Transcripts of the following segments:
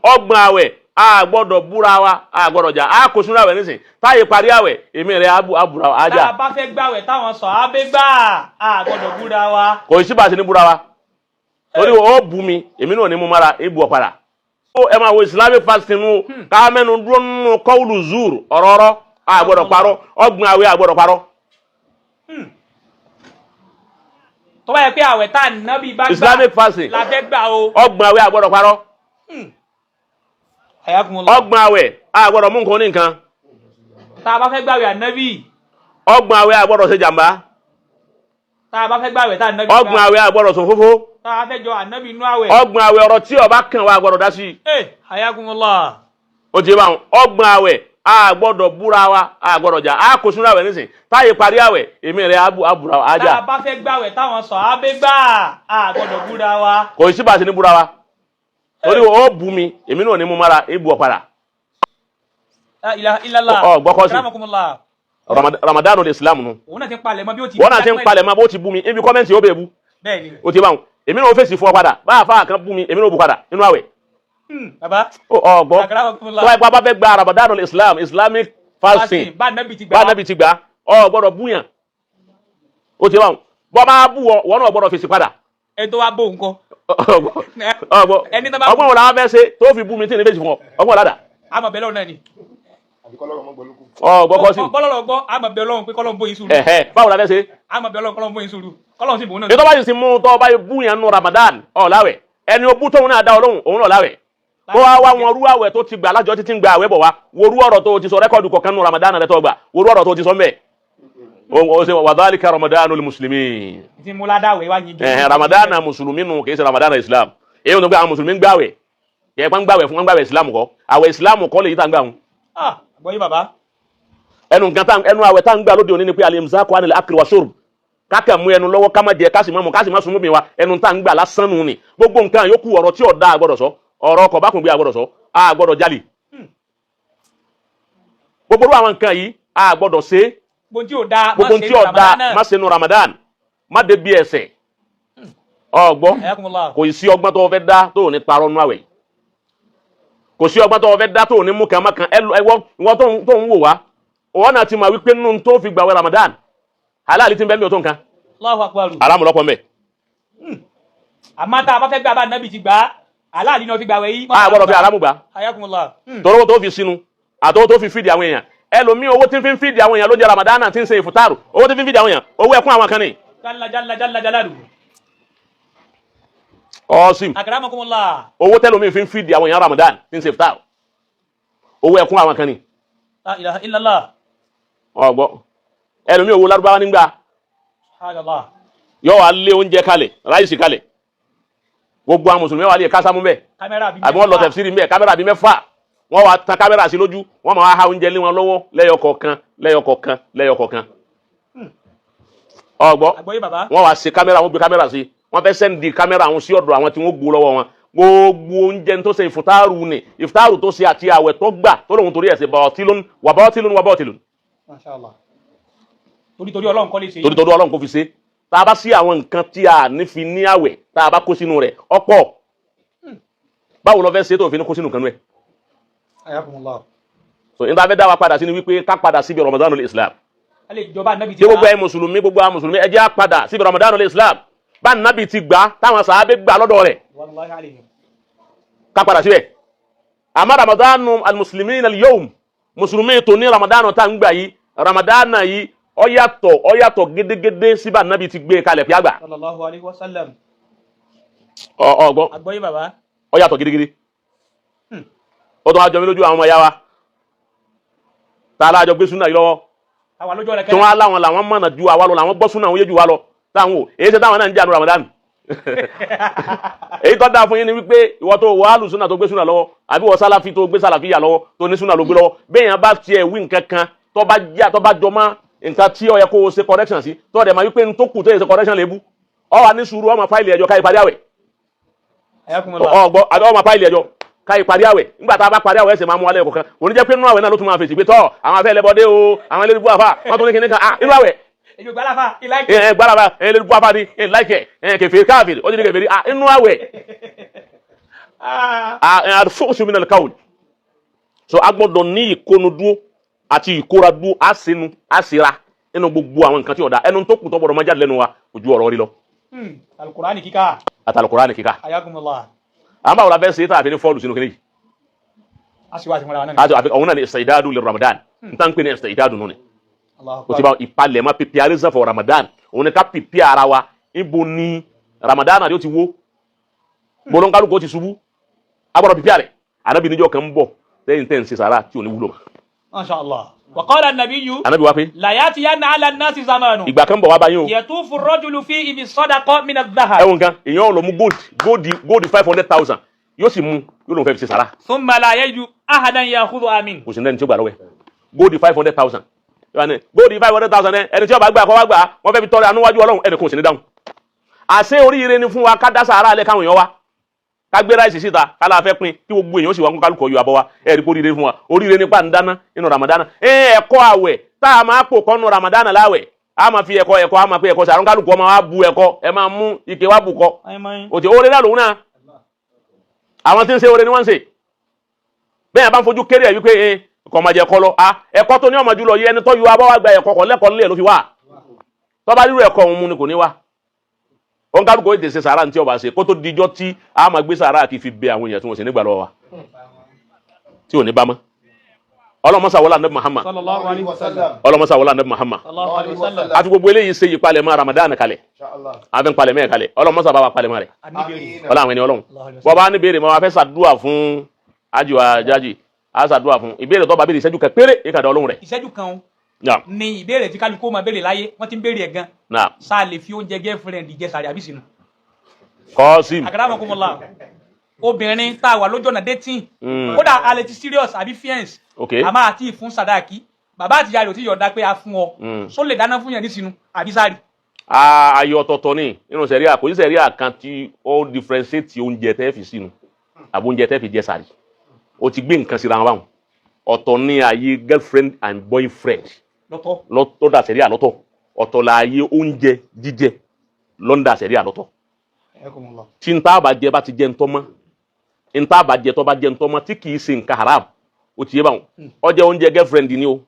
ọgbọ̀n àwẹ̀ a gbọ́dọ̀ búra wa a gbọ́dọ̀ jà a kò súnra àwẹ̀ nísìn táyé parí àwẹ̀ èmi rẹ̀ abúra ajá. tá a bá fẹ́ gbàwẹ̀ táwọn sọ abẹ́ gbà a gbọ́dọ̀ búra wa. kò sí bá a ṣe ní búra wa torí ó bù mí èmi náà ní mo mara ìbù ọ̀padà. ẹ máa wo islamic fasting nù ká mẹ́nu dúró nínú kọ́ọ̀lù zur ọ̀rọ̀ọ̀rọ̀ a gbọ́dọ̀ parọ́ ọgbọ̀n àwẹ̀ a gbọ́dọ̀ parọ́. tó bá yẹ pé àwẹ̀ tá nábì bá gbà islamic fasting la fẹ́ gbà o. ọgbọ̀n àwẹ̀ a gbọ́dọ̀ parọ́. ọgbọ̀n àwẹ̀ a gbọ́dọ̀ mú nǹkan ní nǹkan. tá a bá fẹ́ gbàwẹ̀ ànábì. ọgbọ̀n àwẹ̀ a gbọ́dọ̀ ṣe jàmbá. tá a bá fẹ́ gbàwẹ̀ tá ànábì gbà. ọgbọ̀n àwẹ̀ a gbọ́dọ̀ sùn fófó. tá a fẹ́ jọ ànábì inú àwẹ̀. ọgbọ̀n àwẹ̀ ọ̀rọ̀ tí ó bá kàn wá gbọ́dọ̀ dá sí. ayakumullah. ó ti bá wọn ọgbọ̀n àwẹ̀ a gbọ́dọ̀ búra wa a gbọ́dọ̀ jà a kò súnra àwẹ̀ nísìn táyé parí àwẹ̀ èmi rẹ̀ abúra ajá. tá a bá fẹ́ gbàwẹ̀ táwọn sọ abẹ́ gbà a gbọ́dọ̀ búra wa. kò sí bá a ṣe ní búra wa torí ó bù mí èmi náà ní mo mara ìbù ọ̀padà. gbọ́kọ́ sí Ramadan ní Islam nù. òun náà ti ń palẹ̀ mọ́ bí ó ti. wọ́n náà ti ń palẹ̀ mọ́ bó ti bú mi ibi kọ́mẹ́ntì ó bẹ̀ bú. bẹ́ẹ̀ni. ó ti bá wọn èmi náà ó fèsì fún ọ padà bá a fa kan bú mi èmi náà ó bù padà nínú àwẹ̀. baba. gbọ́ tó wáyé pa bá fẹ́ gba Ramadan ní Islam Islamic fasting bá Nábì ti gbà gbọ́dọ̀ búyàn. ó ti bá wọn bọ́ máa bú ọ wọ́n náà gbọ́dọ̀ fèsì padà. ẹ tó wá bó nǹkan. ọgbọ́n wo làwọn fẹ́ ṣe tó fi bú mi tí ní fèsì fún ọ ọgbọ́n ládàá. àmọ̀ bẹ́ẹ̀ lọ́run náà ni. gbọ́kọ́ sí. bọ́lọ́rọ̀ gbọ́ àmọ̀ bẹ́ẹ̀ lọ́run pé kọ́lọ́run bóyin sùúrù. báwo la fẹ́ ṣe. àmọ̀ bẹ́ẹ̀ lọ́run kọ́lọ́run bóyin sùúrù kọ́lọ́run sì bò náà. ètò bá yìí sì mú tọ́ bá yìí bú yẹn nù Ramadan ọ̀làwẹ̀ ẹni o bú tóun náà dá ọlọ́run òun ọ̀làwẹ̀ kó wá wọn rú àwẹ̀ tó ti gbà lájọ títí ń gba àwẹ̀ bọ̀ wá worú ọ̀rọ̀ tó ti sọ rẹ́kọ̀dù kọ̀ọ̀kan nù Ramadan rẹ̀ tó gbà worú ọ̀rọ̀ tó ti sọ mẹ́ o ṣe wa dhalika Ramadanul muslimin. ti mú ládàwẹ̀ wá yín. Ramadan mùsùlùmí nù kì í ṣe Ramadan Islam èyí ló gbé àwọn mùsùlùmí gbàwẹ̀ yẹ kó ń gbàwẹ̀ fún wọn gbàwẹ̀ Islam kọ́ àwẹ̀ Islam kọ́ lè yí tá ń gbà wọn. àgbọ̀yé bàbá. ẹnu àwẹ̀ tá ń gbà lóde òní ni pé al-imsaku anil akli wa shurb kákẹ́ mú ẹnu lọ́wọ́ ká má jẹ ká sì má mu ká sì má sunmú mi wa ẹnu tá ń gbà lásán nù ni gbogbo nǹkan yòókù ọ̀rọ̀ tí ọ̀dà àgbọ̀dọ̀ sọ ọ̀rọ̀ ọkọ̀ bákùn gbé àgbọ̀dọ̀ sọ àgbọ̀dọ̀ jalè gbogbo irú àwọn nǹkan yìí àgbọ̀dọ̀ ṣe gbogbo tí ọ̀dà má ṣe nu Ramadan má dé bí ẹsẹ̀ ọgbọ́ kò sí ọgbọ́n tó fẹ́ dá tó ní parọ́ nú àwẹ̀ kò sí ọgbọ́n tó fẹ́ dá tó ní mú kan mọ́kan ìwọ tó ń wò wá òwò náà ti mọ̀ wípé nínú tó fi gbàwẹ̀ Ramadan halali ti ń bẹ́ẹ̀ mi ò tó nǹkan Allahu Akbar alámù lọ́pọ̀ mẹ́. àmọ́ tá a bá fẹ́ gbà bá Nábì ti gbà halali ni wọ́n fi gbàwẹ̀ yìí. a gbọ́dọ̀ fi alámù gbà tọ́lọ́wọ́ tó fi sínú àtọwọ́ tó fi fìdí àwọn èèyàn ẹlòmíì owó tí ń fi fìdí àwọn èèyàn ló jẹ́ Ramadan tí ń ṣe ìfùtárù owó tí ń fi fìdí àwọn èèyàn owó ẹkún àwọn kan ní. jalalu. ọ̀sìn akramakumullah. owó tẹ́lòmíì fi ń fìdí àwọn èèyàn Ramadan tí ń ṣe ìfùtárù owó ẹkún àwọn kan ní. la ilaha illallah. ọgbọ́ ẹlòmíì owó Lárúbáwá nígbà yóò wá lé oúnjẹ kalẹ̀ ráìsì kalẹ̀ gbogbo àwọn mùsùlùmí wà lè kásámú bẹ́ẹ̀ àbí wọ́n lọ tẹ̀fsírì bẹ́ẹ̀ kámẹ́rà bí mẹ́fà wọ́n wá tan kámẹ́rà sí lójú wọ́n máa ha oúnjẹ lé wọn lọ́wọ́ lẹ́yọkọ̀ọ̀kan ọgbọ́ wọ́n wá ṣe kámẹ́rà wọ́n gbé kámẹ́rà sí wọ́n fẹ́ sẹ́ndì kámẹ́rà àwọn sí ọ̀dọ̀ àwọn tí wọ́n gbó lọ́wọ́ wọn gbogbo oúnjẹ tó ṣe ìfùtárù ni ìfùtárù tó ṣe àti àwẹ̀ tó gbà tó lóhun torí ẹ̀ ṣe bọ́ọ̀tìlún wà bọ́ọ̀tìlún. Masha Allah. torí Ọlọ́run kọ́ lè ṣe. torí Ọlọ́run kò fi ṣe tá a bá sí àwọn nǹkan tí a ní fi ní àwẹ̀ tá a bá kó sínú rẹ̀ ọ̀pọ̀ báwo lọ fẹ́ ṣe tó fi ní kó sínú kan rẹ̀. so nígbà fẹ́ dá wa padà sí ni wípé ká padà síbi Ramadanul Islam. tí gbogbo ẹ mùsùlùmí gbogbo àwọn mùsùlùmí ẹ jẹ́ á padà síbi Ramadanul Islam bá nàbì ti gbà táwọn sàábé gbà lọ́dọ̀ rẹ̀ ká padà síbẹ̀. àmọ́ Ramadanu al-muslimin al-yawm mùsùlùmí tó ní Ramadanu tá ń gbà yìí Ramadana yìí ó yàtọ̀ gédégédé síbà nàbì ti gbé kalẹ̀ fi àgbà. sallallahu alaihi wasallam. ọgbọ́n àgbọ́yé bàbá. ó yàtọ̀ gédégédé. ó tún wá jọ mí lójú àwọn ọmọ ya wa tá a lájọ gbé súnà yìí lọ́wọ́ tí wọ́n á láwọn làwọn mọ̀nà ju àwa lọ làwọn gbọ́ súnà àwọn yé ju wa lọ táwọn ò èyí ṣe táwọn náà ń jà ní Ramadan. èyí tó dáa fún yín ni wípé ìwọ tó wọ alùsúnà tó gbé súnà lọ́wọ́ àbí wọ sálàfí tó gbé sálàfí yà lọ́wọ́ tó ní súnà ló gbé lọ́wọ́ bẹ́ẹ̀ yẹn bá tiẹ̀ wí nǹkan kan tó bá jọ mọ́ nǹkan tí ó yẹ kó o ṣe correction sí tó dẹ̀ máa wípé n tó kù tó yẹ ṣe correction lè bú ọ wà ní sùúrù ọmọ fáìlì ẹjọ́ káyì parí àwẹ̀ ọgbọ àbí ọmọ fáìlì ẹjọ́ káyì parí àwẹ̀ nígbà tá a bá parí àwẹ̀ ẹsẹ̀ máa mú alẹ́ kọ̀ọ̀kan òní jẹ́ pé nínú àwẹ̀ náà ló tún máa fèsì pé tọ́ àwọn afẹ́ ẹlẹ́bọdé o àwọn ẹlẹ́dìbò àfà wọ́n tún ní kíní kan inú àwẹ̀ gbàlàfà ẹlẹ́dìbò àfà ni láìkẹ̀ kẹfẹ́ káàfìrì ó ti ní kẹfẹ́ rí inú àwẹ̀ al-fuhshu min al-qawl. So agbọ́dọ̀ ní ìkónúdúró àti ìkóradúró àsínú àsíra nínú gbogbo àwọn nǹkan tí ó dá ẹnu tó kù tó gbọ́dọ̀ máa jáde lẹ́nu wa ojú ọ̀rọ̀ rí lọ. Al-Qur'ani kíkà. Àti al-Qur'ani kíkà. Ayakumullah. Àmọ́ àwọn labẹ́ ṣe tá àfi ní fọ́ọ̀lù sínú kìnìyí. Asiwasi mọ́ra náà. Àti òun náà ní istidadu li Ramadan. Nta ń pè ní istidadu nù ni. O ti bá ìpalẹ̀mọ́ preparation for Ramadan. Òun ni ká prepare ara wa. Ibo ni Ramadan àti ó ti wó. Bolonkaluko ti ṣubú. Agbọ́dọ̀ prepare rẹ̀. Ànábì níjọ́ kan ń bọ̀ lẹ́yìn tẹ́ ń ṣe sàrà tí ò ní wúlò mọ́. Masha Allah. Wa qala an-nabiyyu. Ànábì wá pé. La ya'tiyanna 'ala an-nasi zamanu. Ìgbà kan bọ̀ wá bá yín o. Yatufu ar-rajulu fihi bis-sadaqa min adh-dhahab. Ẹ̀wọ̀n kan èèyàn lọ mú gold 500,000 yóò sì mú yóò lóun fẹ́ fi ṣe sàrà. Thumma la yajidu ahadan ya'khudhuha minhu. Kò sí ní ẹni tí ó gbà lọ́wọ́ ẹ̀ gold 500,000 gold 500,000 ẹni tí ó bá gbà kọ́ wá gbà wọ́n fẹ́ fi tọrẹ àánúwájú Ọlọ́run ẹnì kan sì ní dáhùn. Àṣé oríire ni fún wa ká dá sàrà alẹ́ káwọn èèyàn wá ká gbé ráìsì síta ká la fẹ́ pín kí gbogbo èèyàn sì wá kó kálukọ̀ yọ àbọ̀ wa ẹ̀rí kó oríire fún wa oríire nípa ń dáná nínú Ramadana ẹ̀kọ́ àwẹ̀ tá a máa pò kọ́nu Ramadana láwẹ̀ a máa fi ẹ̀kọ́ a máa pé ẹ̀kọ́ sàrún kálukọ̀ máa wá bu ẹ̀kọ́ ẹ máa mú ike wá bù kọ́ òtí oore náà lòun náà àwọn tí ń ṣe oore ni wọ́n ń ṣe bẹ́ẹ̀ bá ń fojú kéré ẹ̀ wípé ẹ̀kọ́ máa jẹ ẹ̀kọ́ lọ ẹ̀kọ́ tó ní ọmọ jùlọ yẹ ẹni tó yọ abọ́ wá gba ẹ̀kọ́ kọ́ lẹ́kọ̀ọ́ nílé ló fi wá tó bá rírò ẹ̀kọ́ òun mu ni kò ní wá òun kálukọ̀ ètè ṣe sàrà ní tí ọba ṣe kó tó dijọ́ tí a máa gbé sàrà àti fi bẹ àwọn èèyàn tí wọ́n sì nígbà lọ́wọ́ wa tí ò ní bá mọ́ ọlọ́mọsà wọlé anabi Muhammad ọlọ́mọsà wọlé anabi Muhammad àti gbogbo eléyìí ṣe yìí palẹ̀ mọ́ Ramadan kalẹ̀ àfi palẹ̀ mẹ́ kalẹ̀ ọlọ́mọsà bá wa palẹ̀ mọ́ rẹ̀ ọlọ́ àwọn ẹni ọlọ́run bọ́ bá ní béèrè mọ́ wa fẹ́ ṣàdúrà fún ajiwa jaji a ṣàdúrà fún ìbéèrè tó bá béèrè ìṣẹ́jú kan péré ìkàdà ọlọ́run rẹ̀. ìṣẹ́jú kan ni ìbéèrè tí kálukú máa béèrè láyé wọ́n ti ń béèrè ẹ̀ gan sáà lè fi oúnjẹ girlfriend jẹ sàrí àbí sínú. Kọ́sìm. Akramakumullah obìnrin tá a wà lójú ọ̀nà dating kódà a lè ti serious àbí fiance àmọ́ àti ìfún sadaki bàbá àti ìyá rẹ̀ ò tí yọ̀ọ̀dá pé a fún ọ só lè dáná fún yẹn ní sínú àbí sáré. ayé ọ̀tọ̀ọ̀tọ̀ ni nínú sẹ̀ríà kò sí sẹ̀ríà kan tí ó differentiate oúnjẹ tẹ́ fi sínú àbí oúnjẹ tẹ́ fi jẹ sáré o ti gbé nǹkan síra wọn báwọn ọ̀tọ̀ ní ayé girlfriend and boyfriend lọ́tọ̀ dà sẹ̀ríà lọ́tọ̀ ọ̀tọ̀ la ayé oúnjẹ jíjẹ lọ́ndà sẹ̀ríà lọ́tọ̀ tí n tá bá jẹ bá ti jẹ ntọ́mọ́ n tá bá jẹ tó bá jẹ ntọ́mọ́ tí kì í ṣe nǹkan haram o ti yé báwọn ó jẹ oúnjẹ girlfriend ni o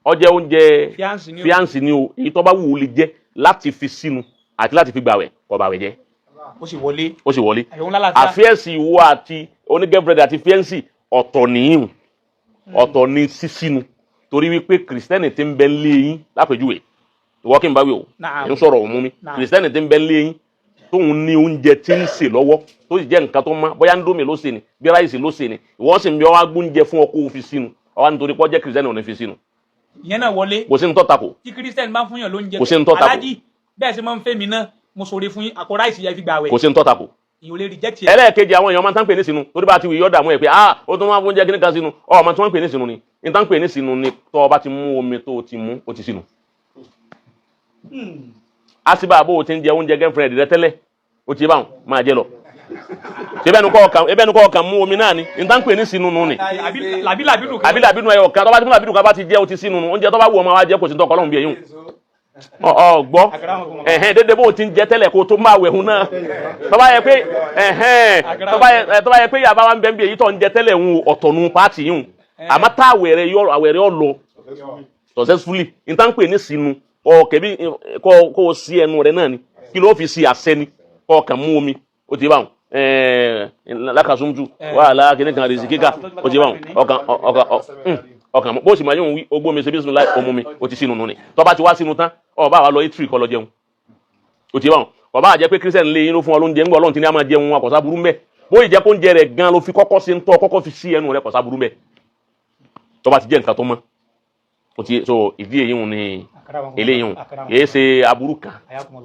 ó jẹ oúnjẹ fiancé ni o èyí tó bá wù ú lè jẹ láti fi sínú àti láti fi gbàwẹ̀ kó bàwẹ̀ jẹ ó sì wọlé àfíẹ́sì ìwọ àti oní girlfriend àti fiancé ọ̀tọ̀ nìyín ọ̀tọ̀ ní sísínú torí wípé kìrìsìtẹ́nì ti ń bẹ lé yín lápèjúwe ìwọ kí n bá wí o ń sọ̀rọ̀ òun mú mi kìrìsìtẹ́nì ti ń bẹ lé yín tóun ní oúnjẹ tí ń sè lọ́wọ́ tó sì jẹ́ nǹkan tó mọ́ bóyá ndómi ló sè ni bí ráìsì ló sè ni ìwọ́n sì ń bí wọ́n gbóúnjẹ fún ọkọ̀ òfin sínú ọwọ́ nítorí pọ́ jẹ́ kìrìsìtẹ́nì ò ní fi sínú. ìyẹn náà wọlé kò sí ní tọ́ta kò. tí kìrìsìtẹ́nì bá fún yàn lóúnjẹ kò sí ní tọ́ta kò. aláàjì bẹ́ẹ̀ sì máa ń fẹ́ mi náà mo sọ̀rọ̀ fún yín àpò ráìsì yẹn fi gbà wẹ̀. kò sí ní tọ́ta kò. ìyẹn ò lè reject yẹn. ẹlẹ́ẹ̀kejì àwọn èèyàn máa ń tán pè ní sínú torí bá ti wì yọ́ dààmú ẹ̀ pé ó tún máa fún oúnjẹ kíní kan sínú ọmọ tí wọ́n ń pè ní sínú ni ní tán pè ní sínú ni tó o bá ti mú omi tó o ti mú o ti sínú. àsìbà àbò o ti ń jẹ oúnjẹ girlfriend rẹ tẹ́lẹ̀ o ti bá wọn máa jẹ lọ ebẹnu kọ ọkàn mú omi náà ni nǹkan pè ní sínú nù ni àbí làbínú ẹyọ kan tó bá ti mú làbínú kan bá ti jẹ o ti sínú nù oúnjẹ tó bá wù ọmọ wa jẹ kò sí tọkọ lọhùn bí ẹyún gbọ́ dédé bó o ti ń jẹ tẹ́lẹ̀ kó o tó máa wẹ̀hún náà tó bá yẹ pé yàrá wa ń bẹ ń bí èyí tó ń jẹ tẹ́lẹ̀ ń ọ̀tọ̀nu pàtì yìí àmọ́ tá àwẹ̀rẹ̀ yọ lọ successfully nǹkan pè ní sínú ọ̀kẹ́bí kó o sí ẹnu rẹ náà ni kí ló fi sí àṣẹ ni ọkàn mú omi o ti bá wọn lákàsúmùtù wàhálà kìnnì kan rèsì kíkà o ti bá wọn ọkàn bó sì máa yóò wí ogbó mi ṣe bísí láì ọmú mi o ti sínú nù ni tó bá ti wá sínú tán ọba wa lọ itri kọ lọ jẹun o ti bá wọn ọba àjẹ pé kírísítẹ̀nì lé yín ló fún ọ lóúnjẹ ńgbọ́ ọlọ́run ti ní a máa jẹun wọn kọ̀sá burú mbẹ́ bóyì jẹ́ kó ń jẹ rẹ̀ gan ló fi kọ́kọ́ sí ń tọ́ kọ́kọ́ fi sí ẹnu rẹ̀ kọ̀sá burú mbẹ́ tó bá ti jẹ́ nǹkan tó mọ́ o ti so ìdí èyí wọn ni eléyìí wọn kìí ṣe aburú kan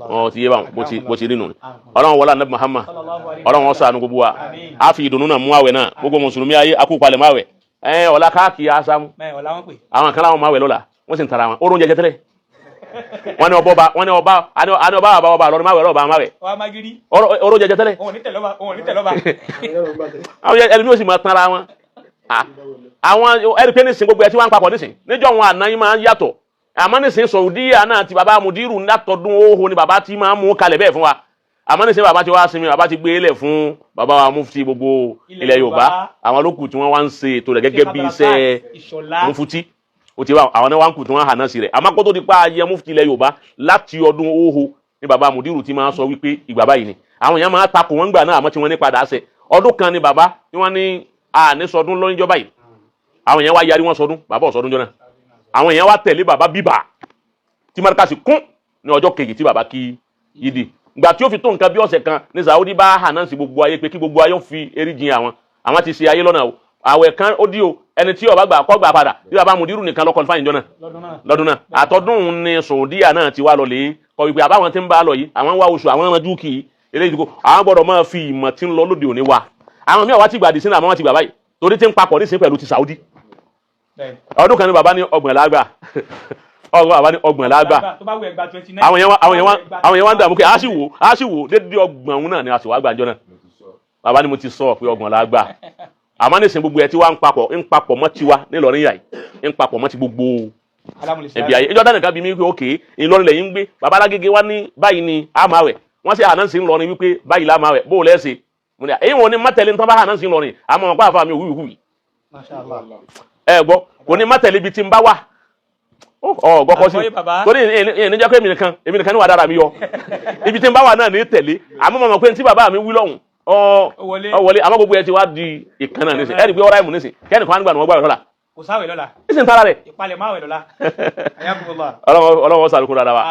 ọ ti yé báwọn bó ti rí nù ọlọ́run wọlé anabi Muhammad ọlọ́run wọn ṣàánú gbogbo wa a fi ìdùnnú náà mú àwẹ̀ náà gbogbo mùsùlùmí ayé akúpalẹ̀ máa wẹ̀ ọ̀la káàkiri asámú àwọn kan láwọn máa wẹ̀ lọ́la wọ́n sì ń tara wọn oorun jẹjẹ tẹ́lẹ̀ wọ́n ní ọba àbá lọ́rin máa wẹ̀ lọ́ba máa wẹ̀ oorun jẹjẹ tẹ́lẹ̀ ẹlòmíì ó sì máa tara wọn àwọn ẹ̀rí pé nísìn gbogbo ẹ̀ tí wọ́n ń papọ̀ nísìn níjọ́ wọn àná yín máa ń yàtọ̀ àmọ́ nísìn Saudiya náà ti bàbá mudiru látọdún oho ni bàbá tí máa ń mú kalẹ̀ bẹ́ẹ̀ fún wa àmọ́ nísìnyí bàbá ti wá sinmi bàbá ti gbé ilẹ̀ fún bàbá wa mufti gbogbo ilẹ̀ Yorùbá àwọn olókù tí wọ́n wá ń ṣe ètò rẹ̀ gẹ́gẹ́ bí iṣẹ́ mufuti ó ti wá àwọn náà wá ń kù tí wọ́n hànà sí rẹ̀ àmọ́ kó tó di pa ayé mufti ilẹ̀ Yorùbá láti ọdún oho ní bàbá mudiru ti máa sọ wípé ìgbà báyìí ni àwọn èèyàn máa takò wọ́n gbà náà àmọ́ tí wọ́n ní padà ṣe ọdún kan ni bàbá tí wọ́n ní àní sọdún lọ́njọ́ báyìí àwọn èèyàn wá yarí wọn sọdún bàbá ò sọdún jọ náà àwọn èèyàn wá tẹ̀lé bàbá bíbà tí markasi kún ní ọjọ́ kejì tí bàbá kí yídì gbà tí ó fi tó nǹkan bí ọ̀sẹ̀ kan ní Saudi bá hànà sí gbogbo ayé pé kí gbogbo ayé fi erí jin àwọn ti ṣe ayé lọ́nà o àwẹ̀ kan ó dí o ẹni tí ó bá gbà kó gbà padà tí bàbá mudiru nìkan lọ́kọ̀ fáyìn jọ náà lọ́dún náà àtọ́dún ní Saudiya náà ti wá lọ lè kọ wípé àbáwọn tí ń bá lọ yìí àwọn wá oṣù àwọn ọmọ dúkì eléyìí tó àwọn gbọ́dọ̀ máa fi ìmọ̀ tí ń lọ lóde òní wa àwọn míì wá ti gbà dì sínú àmọ́ wọn ti gbà báyìí torí tí ń papọ̀ nísìnyí pẹ̀lú ti Saudi ọdún kan ní bàbá ní ọgbọ̀n lágbà bàbá ní ọgbọ̀n lágbà àwọn yẹn wá ń dààmú pé a sì wò dédé ọgbọ̀n òun náà ni a sì wá gbàjọ náà bàbá ní mo ti sọ pé ọgbọ̀n lágbà àmọ́ nísìnyí gbogbo ẹ̀ tí wá ń papọ̀ mọ́ tiwa nílọrin yàí ń papọ̀ mọ́ ti gbogbo ẹbí ayé ìjọ dánìkan bí mi wípé òkè Ìlọrin lẹ́yìn ń gbé bàbá Alágége wá ní báyìí ni àmàwẹ̀ wọ́n sì ànánsì ńlọrin wípé báyìí lámàwẹ̀ bó o lẹ́sẹ̀ èyí wọn ni mọ́tẹ́lẹ̀ nítorí bá ànánsì ńlọrin àmọ́ wọn pàápàá mi òwúwì ẹ gbọ́ kò ní mọ́tẹ́lẹ̀ ibi tí ń bá wà gbọ́kọ́ sí torí èyí níjẹ́ pé èmi nìkan ní wà dára mi yọ ibi tí ń bá wà náà ní tẹ̀lé àmọ́ mọ̀ pé tí bàbá mi wí lọ́hùn wọlé àmọ́ gbogbo ẹ ti wá di ìkànnà nísìn ẹni pé ọ̀rá ìmù nísìn kẹ́ni kan gbà ní wọ́n gbà lọ́la kò sáwẹ̀ lọ́la nísìn tara rẹ̀ ìpalẹ̀ máwẹ̀ lọ́la ọlọ́wọ́ sàlùkù dáadáa wa.